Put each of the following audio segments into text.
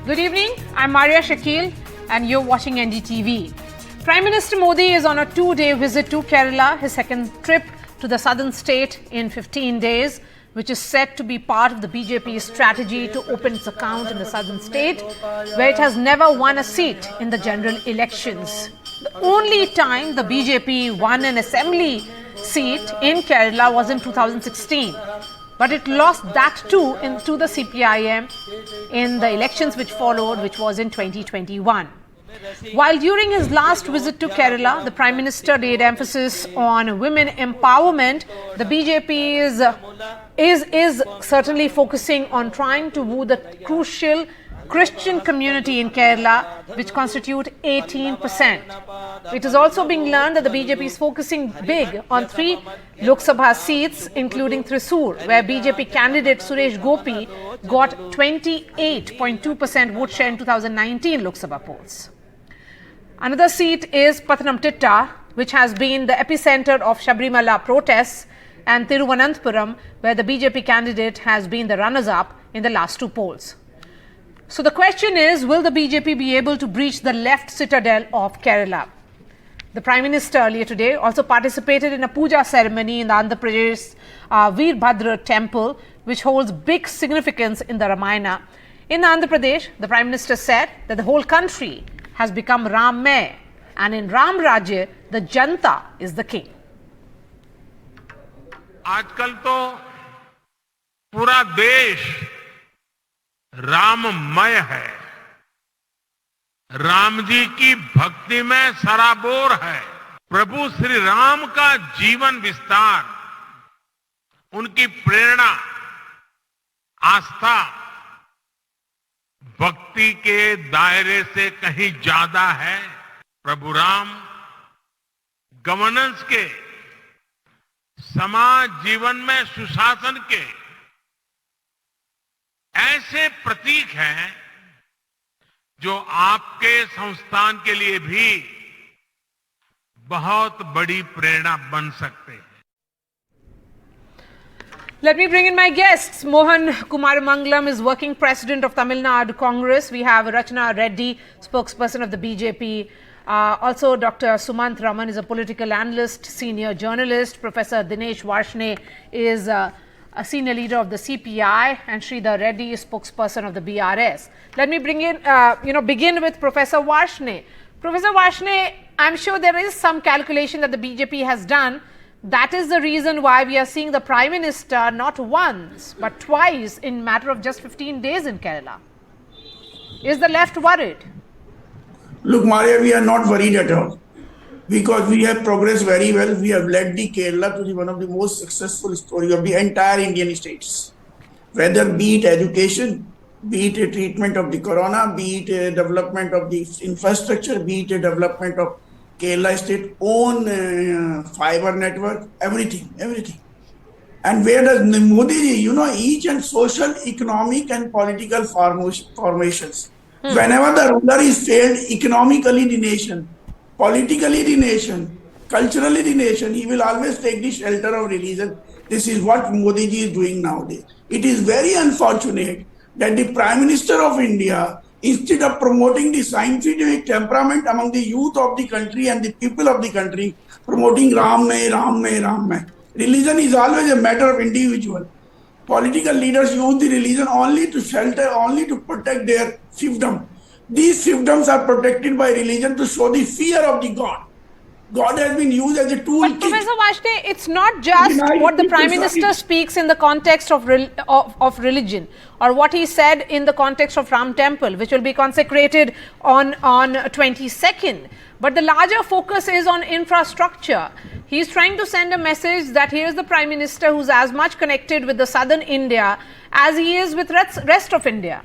Good evening, I'm Maria Shakil and you're watching NDTV. Prime Minister Modi is on a 2-day visit to Kerala, his second trip to the southern state in 15 days, which is said to be part of the BJP's strategy to open its account in the southern state, where it has never won a seat in the general elections. The only time the BJP won an assembly seat in Kerala was in 2016. But it lost that too to the CPIM in the elections which followed, which was in 2021. While during his last visit to Kerala, the Prime Minister laid emphasis on women empowerment, the BJP is certainly focusing on trying to woo the crucial Christian community in Kerala, which constitute 18%. It is also being learned that the BJP is focusing big on 3 Lok Sabha seats, including Thrissur, where BJP candidate Suresh Gopi got 28.2% vote share in 2019 Lok Sabha polls. Another seat is Pathanamthitta, which has been the epicenter of Sabrimala protests, and Thiruvananthapuram, where the BJP candidate has been the runners-up in the last 2 polls. So the question is, will the BJP be able to breach the left citadel of Kerala? The Prime Minister earlier today also participated in a puja ceremony in the Andhra Pradesh Veerbhadra temple, which holds big significance in the Ramayana. In Andhra Pradesh, the Prime Minister said that the whole country has become Rammay, and in Ram Rajya, the Janta is the king. आजकल तो पूरा देश राममय है, राम जी की भक्ति में सराबोर है। प्रभु श्री राम का जीवन विस्तार, उनकी प्रेरणा, आस्था भक्ति के दायरे से कहीं ज्यादा है। प्रभु राम गवर्नेंस के, समाज जीवन में सुशासन के ऐसे प्रतीक हैं जो आपके संस्थान के लिए भी बहुत बड़ी प्रेरणा बन सकते हैं। Let me bring in my guests. Mohan Kumar Mangalam is working president of Tamil Nadu Congress. We have Rachna Reddy, spokesperson of the BJP. Also, Dr. Sumant Raman is a political analyst, senior journalist. Professor Dinesh Varshne is a senior leader of the CPI, and Sridhar Reddy is spokesperson of the BRS. Let me begin with Professor Varshne. Professor Varshne, I'm sure there is some calculation that the BJP has done. That is the reason why we are seeing the Prime Minister not once but twice in matter of just 15 days in Kerala. Is the left worried? Look, Maria, we are not worried at all, because we have progressed very well. We have led the Kerala to one of the most successful stories of the entire Indian states. Whether be it education, be it a treatment of the corona, be it a development of the infrastructure, be it a development of Kerala state own fiber network, everything. And where does Modi ji, each and social, economic and political formations. Whenever the ruler is failed economically the nation, politically the nation, culturally the nation, he will always take the shelter of religion. This is what Modi ji is doing nowadays. It is very unfortunate that the Prime Minister of India, instead of promoting the scientific temperament among the youth of the country and the people of the country, promoting Rammay. Religion is always a matter of individual. Political leaders use the religion only to shelter, only to protect their fiefdom. These fiefdoms are protected by religion to show the fear of the God. God has been used as a tool. But Professor Varshne, it's not just what the Prime Minister speaks in the context of religion, or what he said in the context of Ram Temple, which will be consecrated on 22nd. But the larger focus is on infrastructure. He's trying to send a message that here's the Prime Minister who's as much connected with the southern India as he is with rest of India.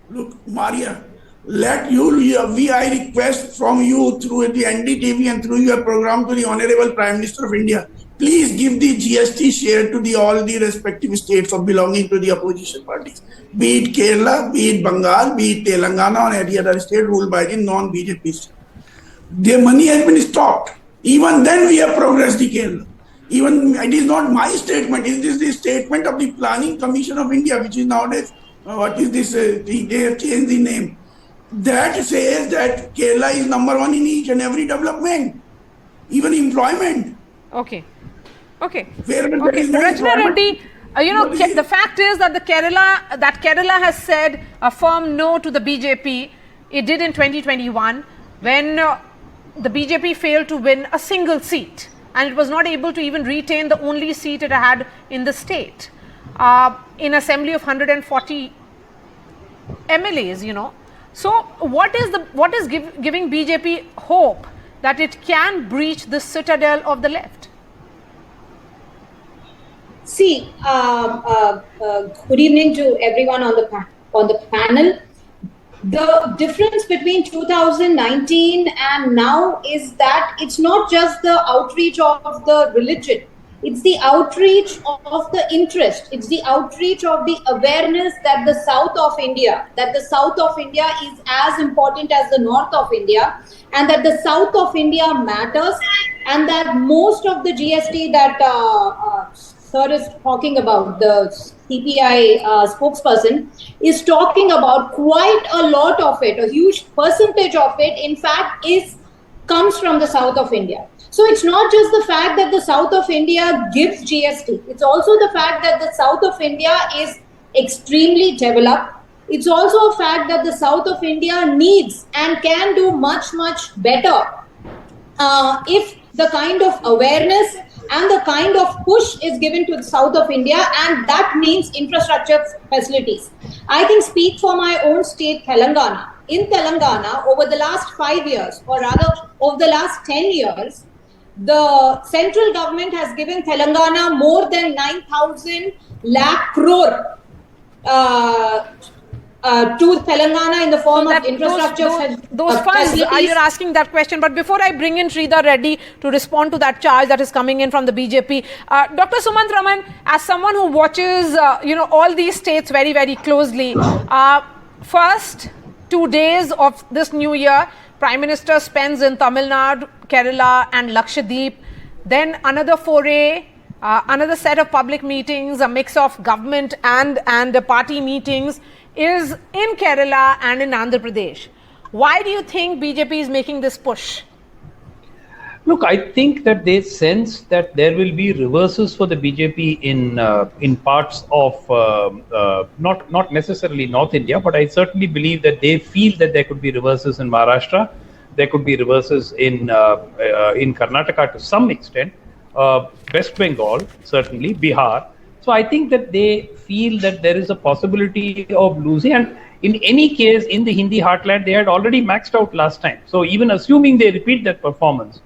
Look, Maria, I request from you through the NDTV and through your program to the Honorable Prime Minister of India, please give the GST share to all the respective states of belonging to the opposition parties. Be it Kerala, be it Bengal, be it Telangana or any other state ruled by the non-BJP state. Their money has been stopped. Even then we have progressed the Kerala. Even it is not my statement, it is the statement of the Planning Commission of India, which is nowadays what is this? They have changed the name. That says that Kerala is number one in each and every development, even employment. Okay. Okay. Where there Okay. is no Rachna employment, Reddy, the fact is that Kerala has said a firm no to the BJP. It did in 2021 when the BJP failed to win a single seat, and it was not able to even retain the only seat it had in the state in assembly of 140 MLAs. So what is giving BJP hope that it can breach the citadel of the left? See, good evening to everyone on the panel. The difference between 2019 and now is that it's not just the outreach of the religion. It's the outreach of the interest. It's the outreach of the awareness that the south of India is as important as the north of India, and that the south of India matters, and that most of the GST that Sir is talking about, the CPI spokesperson is talking about, quite a lot of it, a huge percentage of it, in fact, comes from the south of India. So it's not just the fact that the south of India gives GST. It's also the fact that the south of India is extremely developed. It's also a fact that the south of India needs and can do much, much better if the kind of awareness and the kind of push is given to the south of India, and that means infrastructure facilities. I can speak for my own state, Telangana. In Telangana, over the last 5 years, or rather over the last 10 years, the central government has given Telangana more than 9,000 lakh crore to Telangana in the form of infrastructure. Those funds, you're asking that question. But before I bring in Sridhar Reddy to respond to that charge that is coming in from the BJP, Dr. Sumant Raman, as someone who watches, all these states very, very closely, first 2 days of this new year, Prime Minister spends in Tamil Nadu, Kerala and Lakshadweep. Then another foray, another set of public meetings, a mix of government and party meetings is in Kerala and in Andhra Pradesh. Why do you think BJP is making this push? Look, I think that they sense that there will be reverses for the BJP in parts of not necessarily North India, but I certainly believe that they feel that there could be reverses in Maharashtra, there could be reverses in Karnataka to some extent, West Bengal certainly, Bihar. So I think that they feel that there is a possibility of losing, and in any case, in the Hindi heartland, they had already maxed out last time. So even assuming they repeat that performance,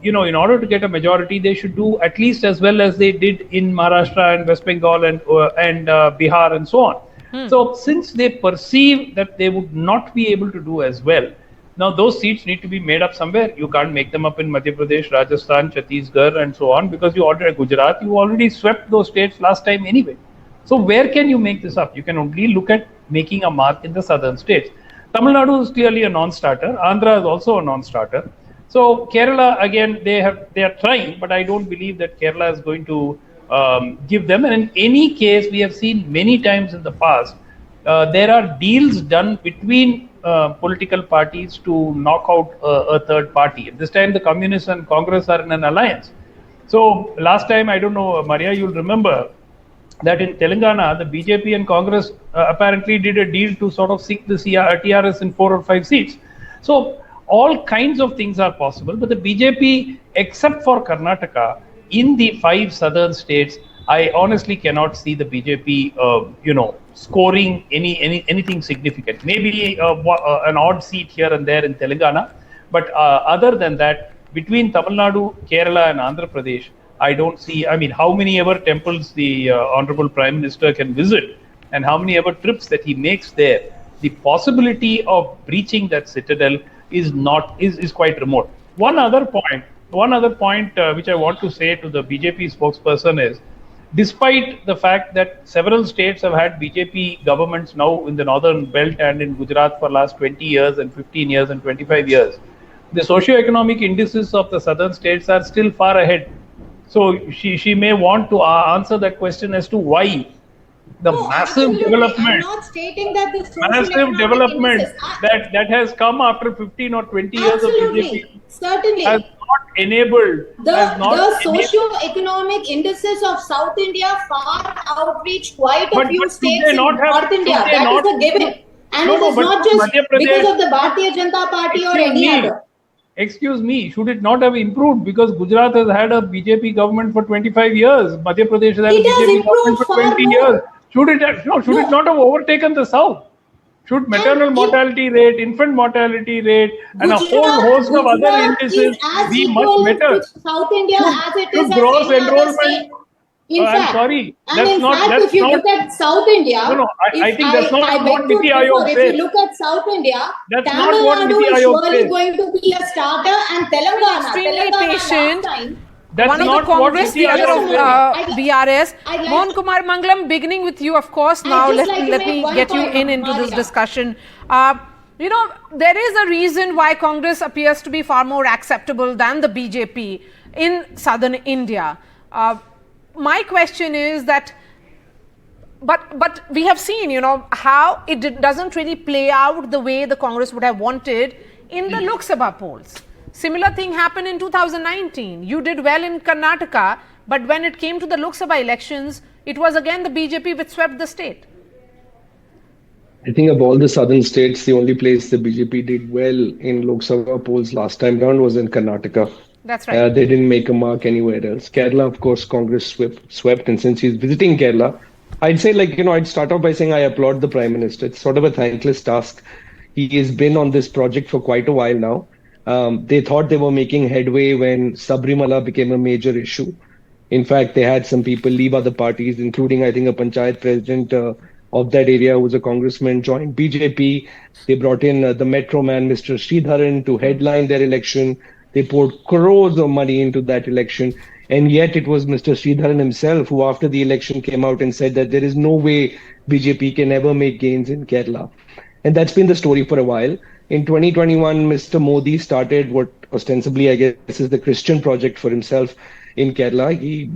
in order to get a majority, they should do at least as well as they did in Maharashtra and West Bengal and Bihar and so on. So since they perceive that they would not be able to do as well, now those seats need to be made up somewhere. You can't make them up in Madhya Pradesh, Rajasthan, Chhattisgarh and so on, because you already swept those states last time anyway. So where can you make this up? You can only look at making a mark in the southern states. Tamil Nadu is clearly a non-starter. Andhra is also a non-starter. So Kerala, again, they are trying, but I don't believe that Kerala is going to give them. And in any case, we have seen many times in the past, there are deals done between political parties to knock out a third party. This time, the Communists and Congress are in an alliance. So last time, I don't know, Maria, you'll remember that in Telangana, the BJP and Congress apparently did a deal to sort of sink the TRS in 4 or 5 seats. So all kinds of things are possible, but the BJP, except for Karnataka, in the 5 southern states, I honestly cannot see the BJP, scoring anything significant. Maybe an odd seat here and there in Telangana, but other than that, between Tamil Nadu, Kerala, and Andhra Pradesh, I don't see. I mean, how many ever temples the Honorable Prime Minister can visit, and how many ever trips that he makes there, the possibility of breaching that citadel is quite remote. One other point which I want to say to the BJP spokesperson is, despite the fact that several states have had BJP governments now in the northern belt and in Gujarat for last 20 years and 15 years and 25 years, the socio-economic indices of the southern states are still far ahead. So she may want to answer that question as to why The No, massive absolutely. development. I'm not stating that the social Massive economic development indices that has come after 15 or 20 years of BJP absolutely, certainly. has not enabled, The socio-economic indices of South India far outreach quite a but few should states they in not have, North India. should they That is not, a given. And it is but not should just Madhya because Pradesh, of the Bharatiya Janata Party or excuse any me, other. excuse me, should it not have improved? Because Gujarat has had a BJP government for 25 years. Madhya Pradesh has had a It has BJP government improved for far 20 years. more. Should it have, no, should it No, not have overtaken the South? Should and maternal in mortality rate, infant mortality rate, and a whole host of other Gujarat is indices as be much equal to better? South India Should, as it is should as gross any other enrollment, state. In I'm fact, sorry, and in fact, that's if you not, look at South India, no, I if think that's not I what beg to Niti differ, Aayog if you says. look at South India, That's not Tamil what Nadu Niti is Aayog surely says. going to be a starter, and Extremely Telangana patient. last time. That's One of the not what Congress, Niti the other Aayog of says. BRS. I'd like Mohan to- Kumar Mangalam, beginning with you, of course. I'd Now just let, like to let make me one get you point, into this Maria. discussion. You know, there is a reason why Congress appears to be far more acceptable than the BJP in southern India. My question is that, but we have seen, you know, how it doesn't really play out the way the Congress would have wanted in the Lok Sabha polls. Similar thing happened in 2019. You did well in Karnataka, but when it came to the Lok Sabha elections, it was again the BJP which swept the state. I think of all the southern states, the only place the BJP did well in Lok Sabha polls last time round was in Karnataka. That's right. They didn't make a mark anywhere else. Kerala, of course, Congress swept. And since he's visiting Kerala, I'd say, I'd start off by saying I applaud the Prime Minister. It's sort of a thankless task. He has been on this project for quite a while now. They thought they were making headway when Sabrimala became a major issue. In fact, they had some people leave other parties, including, I think, a panchayat president of that area who was a congressman, joined BJP. They brought in the metro man, Mr. Sridharan, to headline their election. They poured crores of money into that election. And yet it was Mr. Sridharan himself who, after the election, came out and said that there is no way BJP can ever make gains in Kerala. And that's been the story for a while. In 2021, Mr. Modi started what ostensibly, I guess, is the Christian project for himself in Kerala. He,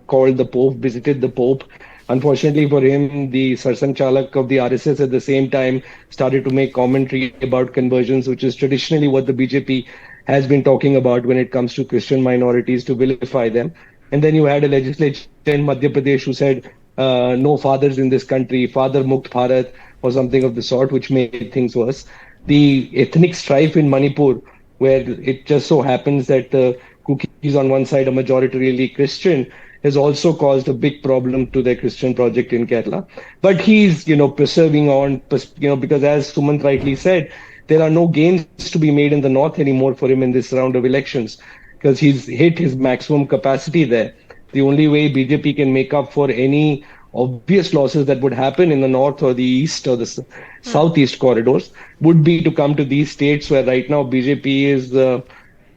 called the Pope, visited the Pope. Unfortunately for him, the Sarsang Chalak of the RSS at the same time started to make commentary about conversions, which is traditionally what the BJP has been talking about when it comes to Christian minorities, to vilify them. And then you had a legislature in Madhya Pradesh who said, no fathers in this country, Father Mukt Bharat, or something of the sort, which made things worse. The ethnic strife in Manipur, where it just so happens that the Kukis on one side are majoritarily Christian, has also caused a big problem to their Christian project in Kerala. But he's, persevering on, because as Sumant rightly said, there are no gains to be made in the north anymore for him in this round of elections, because he's hit his maximum capacity there. The only way BJP can make up for any obvious losses that would happen in the north or the east or the southeast corridors would be to come to these states where right now BJP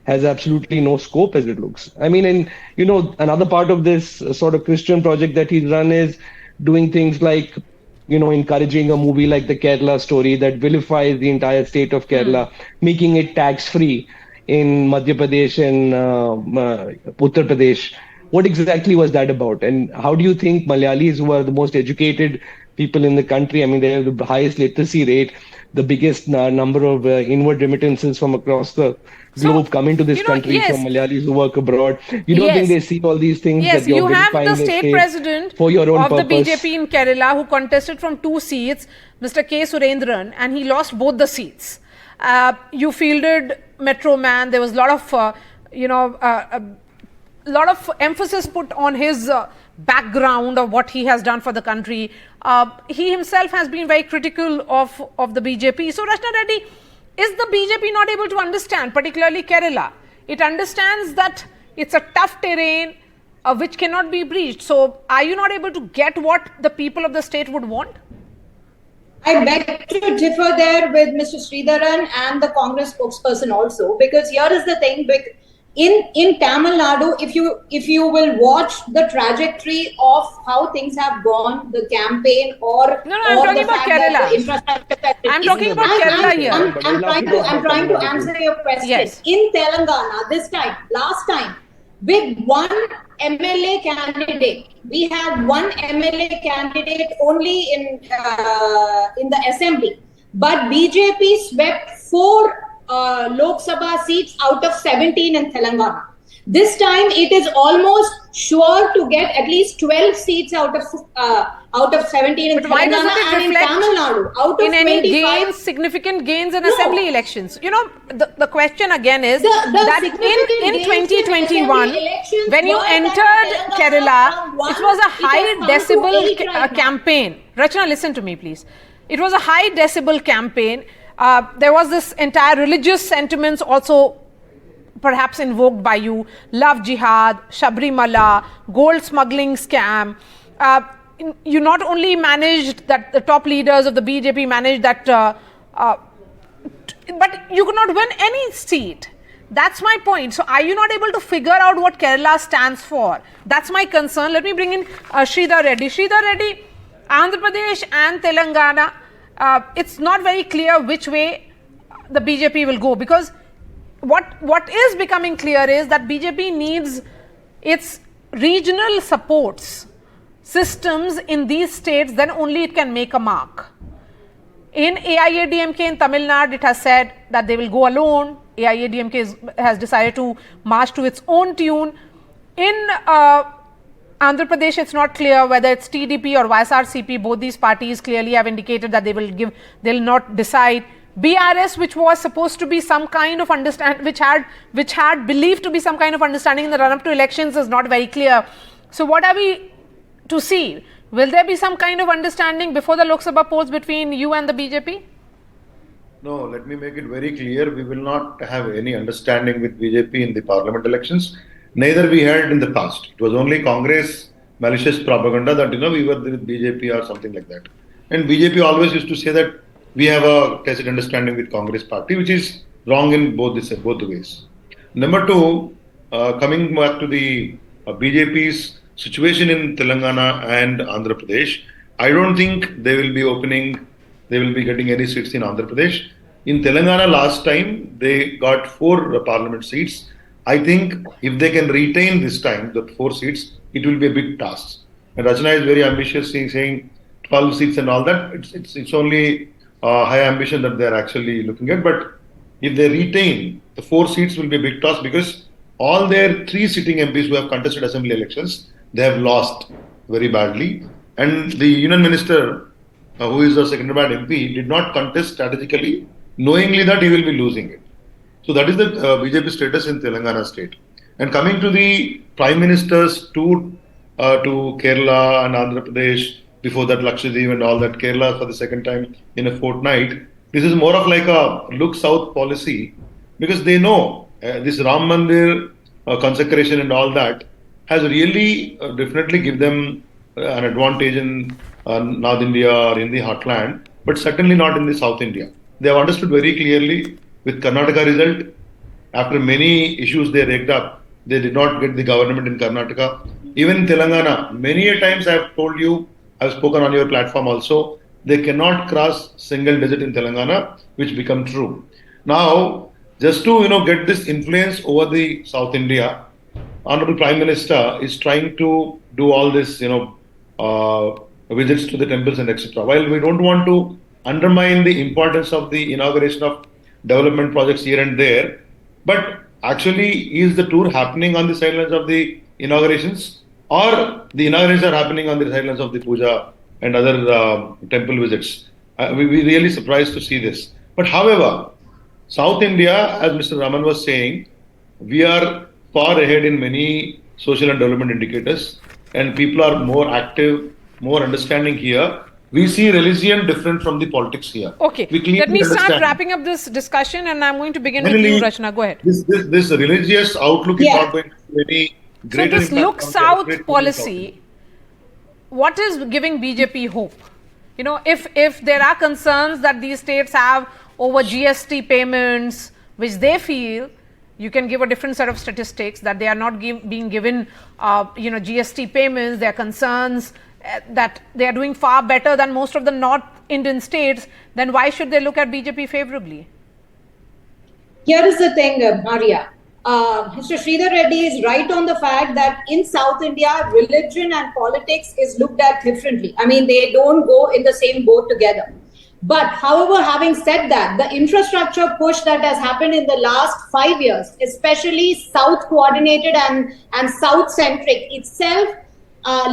has absolutely no scope as it looks. I mean, and another part of this sort of Christian project that he's run is doing things like, encouraging a movie like the Kerala Story that vilifies the entire state of Kerala, making it tax-free in Madhya Pradesh and Uttar Pradesh. What exactly was that about? And how do you think Malayalis, who are the most educated people in the country, I mean, they have the highest literacy rate, the biggest number of inward remittances from across the globe come into this country from Malayalis who work abroad. You don't think they see all these things? Yes, that you're you have the state state president for your own of purpose. the BJP in Kerala who contested from 2 seats, Mr. K. Surendran, and he lost both the seats. You fielded Metro Man. There was a lot of, lot of emphasis put on his background of what he has done for the country. He himself has been very critical of the BJP. So, Rachna Reddy, is the BJP not able to understand, particularly Kerala? It understands that it's a tough terrain which cannot be breached. So, are you not able to get what the people of the state would want? I beg to differ there with Mr. Sridharan and the Congress spokesperson also, because here is the thing. In Tamil Nadu, if you will watch the trajectory of how things have gone, the campaign I'm talking about Kerala. I'm talking about Kerala here. I'm trying to answer your question. Yes. In Telangana, last time, with one MLA candidate. We have one MLA candidate only in the assembly, but BJP swept 4 Lok Sabha seats out of 17 in Telangana. This time it is almost sure to get at least 12 seats out of 17 in But why doesn't Telangana it and in reflect Tamil Nadu. Out of in any 25, gains, significant gains in No. assembly elections? You know, the question again is The that significant in gains in 2021, assembly elections when you were that entered Telangana Kerala, from one, it was a it has high come to decibel 8 right now. campaign. Rachna, listen to me, please. It was a high decibel campaign. There was this entire religious sentiments also perhaps invoked by you, love jihad, Shabrimala, gold smuggling scam. You not only managed that, the top leaders of the BJP managed that, but you could not win any seat. That's my point. So are you not able to figure out what Kerala stands for? That's my concern. Let me bring in Sridhar Reddy. Sridhar Reddy, Andhra Pradesh and Telangana, it's not very clear which way the BJP will go, because what is becoming clear is that BJP needs its regional supports systems in these states, then only it can make a mark. In AIADMK in Tamil Nadu, it has said that they will go alone. AIADMK has decided to march to its own tune. In Andhra Pradesh, it's not clear whether it's TDP or YSRCP. Both these parties clearly have indicated that they'll not decide. BRS, which was supposed to be some kind of which had believed to be some kind of understanding in the run-up to elections, is not very clear. So what are we to see? Will there be some kind of understanding before the Lok Sabha polls between you and the BJP? No, let me make it very clear. We will not have any understanding with BJP in the parliament elections. Neither we had in the past. It was only Congress malicious propaganda that, we were with BJP or something like that. And BJP always used to say that we have a tacit understanding with Congress party, which is wrong in both the ways. Number two, coming back to the BJP's situation in Telangana and Andhra Pradesh, I don't think they will be getting any seats in Andhra Pradesh. In Telangana last time, they got 4 parliament seats. I think if they can retain this time, the 4 seats, it will be a big task. And Rachna is very ambitious, saying 12 seats and all that. It's only high ambition that they are actually looking at. But if they retain, the 4 seats will be a big task, because all their 3 sitting MPs who have contested assembly elections, they have lost very badly. And the union minister, who is a Secunderabad MP, did not contest strategically, knowingly that he will be losing it. So that is the BJP status in Telangana state. And coming to the Prime Minister's tour to Kerala and Andhra Pradesh, before that Lakshadweep and all that, Kerala for the second time in a fortnight, this is more of like a look south policy, because they know this Ram Mandir consecration and all that has really definitely give them an advantage in North India or in the heartland, but certainly not in the South India. They have understood very clearly with Karnataka result. After many issues they raked up, they did not get the government in Karnataka. Even in Telangana, many a times I have told you, I have spoken on your platform also, they cannot cross single digit in Telangana, which become true. Now, just to get this influence over the South India, Honorable Prime Minister is trying to do all this, visits to the temples and etc. While we don't want to undermine the importance of the inauguration of development projects here and there, but actually, is the tour happening on the sidelines of the inaugurations, or the inaugurations are happening on the sidelines of the puja and other temple visits? We really surprised to see this. But however, South India, as Mr. Raman was saying, we are far ahead in many social and development indicators, and people are more active, more understanding here. We see religion different from the politics here. Okay, let me start wrapping up this discussion, and I'm going to begin with you, Rachna. Go ahead. This religious outlook is not going to be any greater. So this look south policy, what is giving BJP hope? If there are concerns that these states have over GST payments, which they feel, you can give a different set of statistics that they are not being given, GST payments. There are concerns that they are doing far better than most of the North Indian states. Then why should they look at BJP favorably? Here is the thing, Maria. Mr. Sridhar Reddy is right on the fact that in South India, religion and politics is looked at differently. I mean, they don't go in the same boat together. But however, having said that, the infrastructure push that has happened in the last 5 years, especially South coordinated and South centric itself,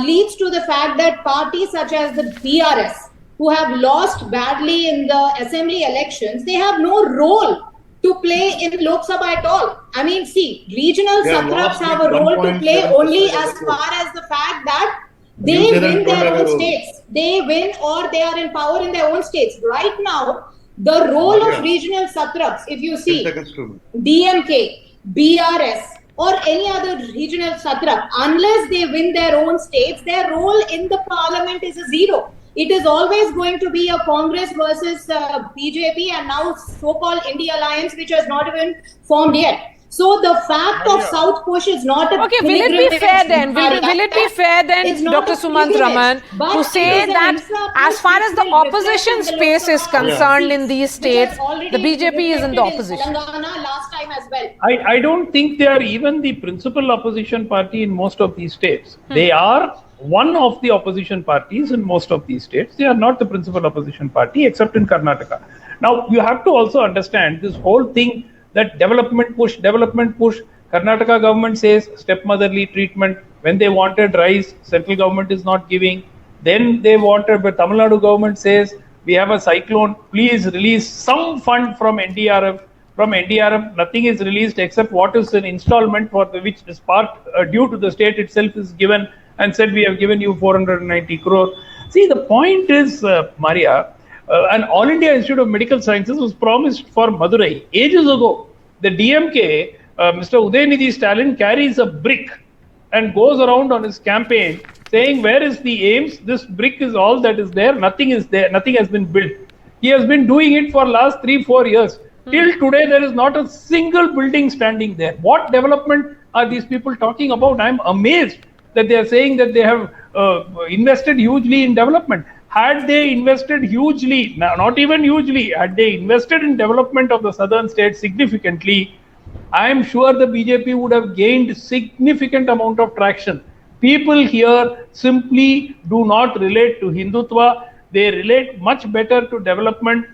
leads to the fact that parties such as the BRS, who have lost badly in the assembly elections, they have no role to play in Lok Sabha at all. I mean, see, regional satraps have a role to play only as far as the fact that they win their own states. They win or they are in power in their own states. Right now, the role of regional satraps, if you see DMK, BRS, or any other regional satrap, unless they win their own states, their role in the parliament is a zero. It is always going to be a Congress versus BJP and now so-called India Alliance, which has not even formed yet. So the fact of South push is not a okay. Will it be fair then? Will it be fair then, Dr. Sumant Raman, to say that as far as the opposition space is concerned in these states, the BJP is in the opposition? Last time as well. I don't think they are even the principal opposition party in most of these states. They are one of the opposition parties in most of these states. They are not the principal opposition party except in Karnataka. Now, you have to also understand this whole thing that development push. Karnataka government says stepmotherly treatment. When they wanted rice, central government is not giving. Then they wanted, but Tamil Nadu government says we have a cyclone, please release some fund from NDRF. From NDRF, nothing is released except what is an installment for which is part due to the state itself is given and said we have given you 490 crore. See, the point is, Maria, an All India Institute of Medical Sciences was promised for Madurai ages ago. The DMK, Mr. Udayanidhi Stalin, carries a brick and goes around on his campaign saying, where is the aims? This brick is all that is there. Nothing is there. Nothing has been built. He has been doing it for last 3-4 years. Till today, there is not a single building standing there. What development are these people talking about? I am amazed that they are saying that they have invested hugely in development. Had they invested hugely, not even hugely, had they invested in development of the southern states significantly, I am sure the BJP would have gained significant amount of traction. People here simply do not relate to Hindutva. They relate much better to development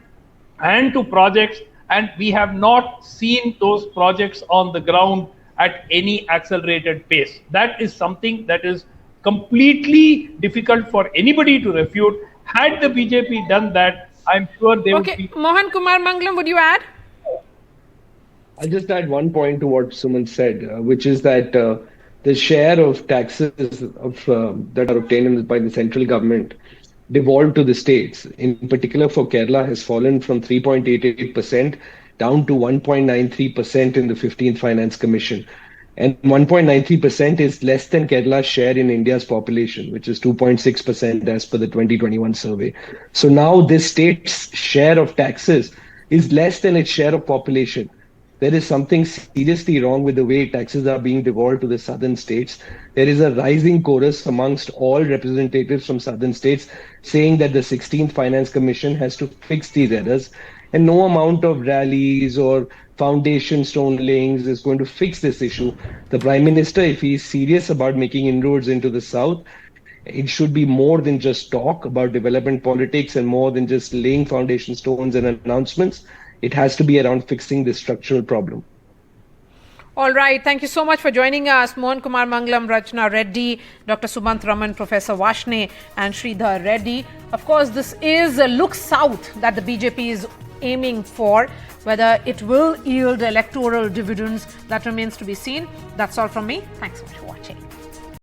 and to projects, and we have not seen those projects on the ground at any accelerated pace. That is something that is completely difficult for anybody to refute. Had the BJP done that, I'm sure they would be... Mohan Kumar Mangalam, would you add? I'll just add one point to what Suman said, which is that the share of taxes that are obtained by the central government devolved to the states, in particular for Kerala, has fallen from 3.88% down to 1.93% in the 15th Finance Commission. And 1.93% is less than Kerala's share in India's population, which is 2.6% as per the 2021 survey. So now this state's share of taxes is less than its share of population. There is something seriously wrong with the way taxes are being devolved to the southern states. There is a rising chorus amongst all representatives from southern states saying that the 16th Finance Commission has to fix these errors. And no amount of rallies or foundation stone layings is going to fix this issue. The Prime Minister, if he is serious about making inroads into the South, it should be more than just talk about development politics and more than just laying foundation stones and announcements. It has to be around fixing this structural problem. All right. Thank you so much for joining us. Mohan Kumar Mangalam, Rachna Reddy, Dr. Sumant Raman, Professor Vashne and Sridhar Reddy. Of course, this is a look south that the BJP is aiming for. Whether it will yield electoral dividends, that remains to be seen. That's all from me. Thanks so much for watching.